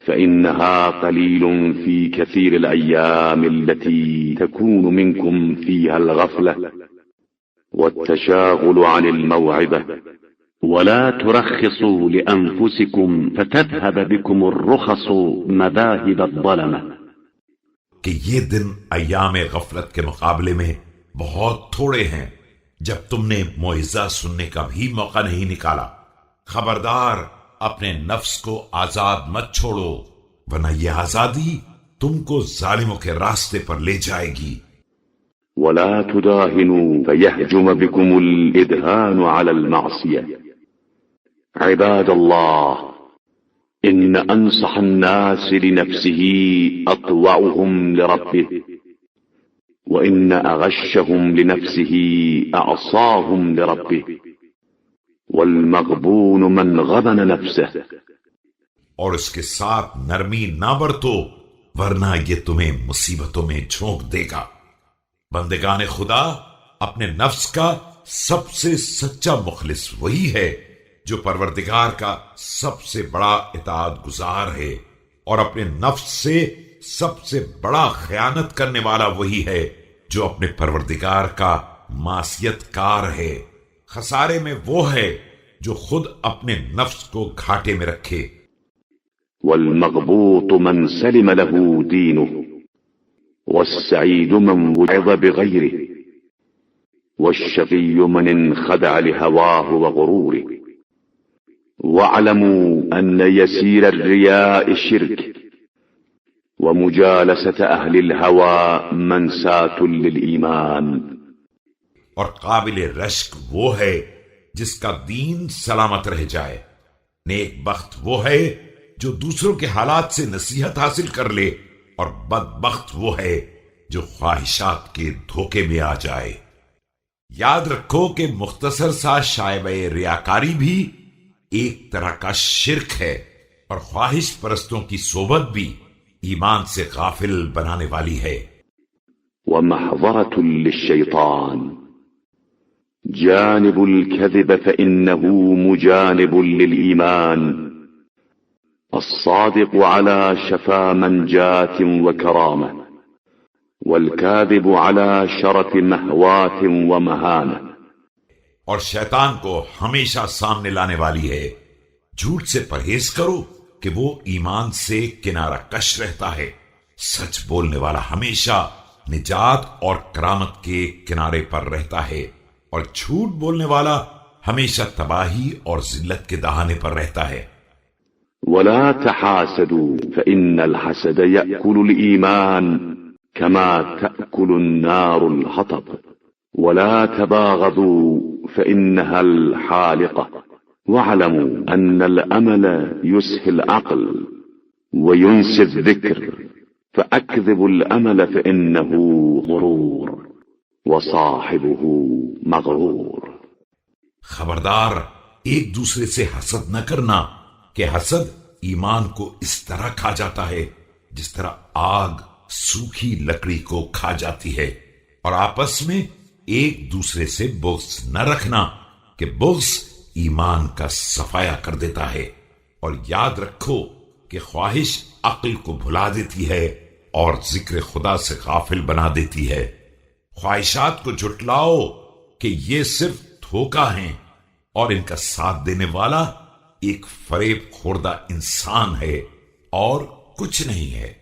فإنها قليل في كثير الأيام التي تكون منكم فيها الغفلة والتشاغل عن الموعظة، ولا ترخصوا لأنفسكم فتذهب بكم الرخص مذاهب الظلمة. کہ یہ دن ایام غفلت کے مقابلے میں بہت تھوڑے ہیں جب تم نے موعظہ سننے کا بھی موقع نہیں نکالا۔ خبردار اپنے نفس کو آزاد مت چھوڑو، ورنہ یہ آزادی تم کو ظالموں کے راستے پر لے جائے گی۔ ولا تداهنوا فيهجم بكم الإدهان على المعصية. عباد الله، إن أنصح الناس لنفسه أطوعهم لربه، وإن أغشهم لنفسه أعصاهم لربه، والمغبون من غبن نفسه۔ اور اس کے ساتھ نرمی نہ برتو ورنہ یہ تمہیں مصیبتوں میں جھونک دے گا۔ بندگان خدا، اپنے نفس کا سب سے سچا مخلص وہی ہے جو پروردگار کا سب سے بڑا اطاعت گزار ہے، اور اپنے نفس سے سب سے بڑا خیانت کرنے والا وہی ہے جو اپنے پروردگار کا معصیت کار ہے۔ خسارے میں وہ ہے جو خود اپنے نفس کو گھاٹے میں رکھے۔ والمغبوط من سلم له دينه، والسعيد من وعظ بغيره، والشقي من انخدع لهواه وغروره. واعلموا أن يسير الرياء شرك، ومجالسة أهل الهوى منساة للإيمان. اور قابل رشک وہ ہے جس کا دین سلامت رہ جائے۔ نیک بخت وہ ہے جو دوسروں کے حالات سے نصیحت حاصل کر لے، اور بدبخت وہ ہے جو خواہشات کے دھوکے میں آ جائے۔ یاد رکھو کہ مختصر سا شائبہ ریاکاری بھی ایک طرح کا شرک ہے، اور خواہش پرستوں کی صحبت بھی ایمان سے غافل بنانے والی ہے۔ ومحضرة للشيطان. جانب الكذب فإنه مجانب للإيمان. الصادق على شفا منجاة وكرامة، والكاذب على شرف مهوات ومهانة. اور شیطان کو ہمیشہ سامنے لانے والی ہے۔ جھوٹ سے پرہیز کرو کہ وہ ایمان سے کنارہ کش رہتا ہے۔ سچ بولنے والا ہمیشہ نجات اور کرامت کے کنارے پر رہتا ہے، اور جھوٹ بولنے والا ہمیشہ تباہی اور ذلت کے دہانے پر رہتا ہے۔ ولا تحاسدوا فإن الحسد يأكل الإيمان كما تأكل النار الحطب. ولا تباغضوا فإنها الحالقة. واعلموا أن الأمل يسهي العقل وينسي الذكر، فأكذب الأمل فإنه غرور، وصاحبه مغرور. خبردار ایک دوسرے سے حسد نہ کرنا کہ حسد ایمان کو اس طرح کھا جاتا ہے جس طرح آگ سوکھی لکڑی کو کھا جاتی ہے، اور آپس میں ایک دوسرے سے بغض نہ رکھنا کہ بغض ایمان کا صفایا کر دیتا ہے۔ اور یاد رکھو کہ خواہش عقل کو بھلا دیتی ہے اور ذکر خدا سے غافل بنا دیتی ہے۔ خواہشات کو جھٹلاؤ کہ یہ صرف دھوکہ ہیں، اور ان کا ساتھ دینے والا ایک فریب خوردہ انسان ہے اور کچھ نہیں ہے۔